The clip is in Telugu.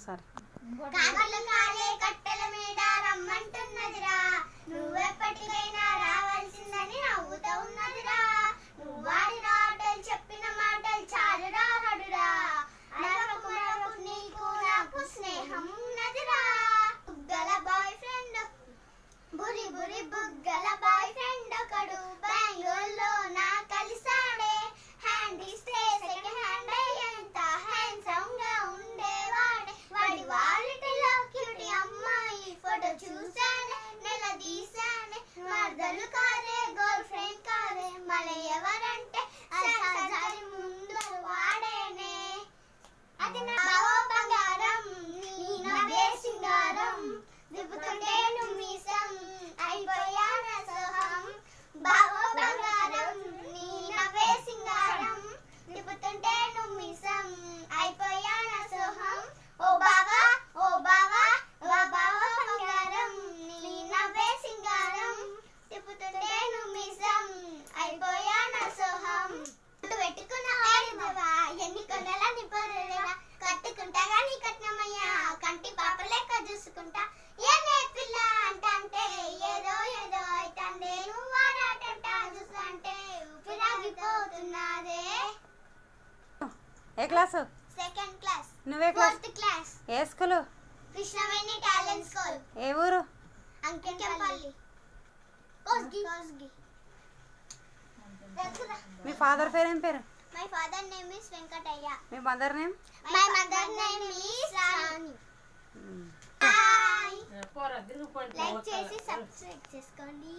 ఒకసారి. కాకల కాలే కట్టెల మీద రమ్మంటున్నదిరా, నువ్వెప్పటికైనా రావాల్సిందని నవ్వుతూ ఉన్నదిరా. నువ్వాడిన ఆటలు చెప్పిన మాటలు చాలురా నడురా, నడవకు నీకు నాకు స్నేహం ఉన్నదిరా. బుగ్గల బాయ్ ఫ్రెండ్, బురి బురి బుగ్గల బాయ్ ఫ్రెండ్ ఒకడు బెంగళూరులో నా కలిసాడే. హ్యాండ్ ఇస్తే సెకండ్ హ్యాండ్ ఎంత హ్యాండ్సమ్ గా ఉండేవాడే. వాడి వాలిటిలో క్యూటీ అమ్మాయి ఫోటో చూసానే, నిలదీసానే. మరదలు కాదే గర్ల్ ఫ్రెండ్ కాదే, మళ్ళీ ఎవరంటే సరి ముందు వాడేనే. అది నా బావో బంగారం, నీ నవ్వే సింగారం, దిప్పుతుంటే నుమ్మీసం అయిపోయాన సోహం. బావో బంగారం, నీ నవ్వే సింగారం, దిప్పుతుంటే నుమ్మీసం అయిపోయాన సోహం. ఓ బావా ఓ బావా ఓ బావో బంగారం, నీ నవ్వే సింగారం, దిప్పుతుంటే నుమ్మీసం అయిపోయాన సోహం. పెట్టుకున్న వాడివా ఎన్ని కొండల నిబ్బరురా, కట్టుకుంటాగా నీ కట్నమయ్యా కంటి పాప లెక్క చూసుకుంటా. ఏనే పిల్ల అంటే ఏదో ఏదో అయితందే, నువ్వు వాడాటంట చూస్తుంటే ఊపిరాగిపోతున్నదే. ఏ క్లాసు? Second class. నువ్వే క్లాస్? Fourth class. ఏ స్కూలు? Krishnaveni talent school. ఏ ఊరు? అంకెంపల్లి. కోస్గి. మీ ఫాదర్ పేరు ఏం పేరు? My father name is Venkatayya. Me mother name? My mother name is Rani. Bye. Like చేసి సబ్స్క్రైబ్ చేసుకోండి.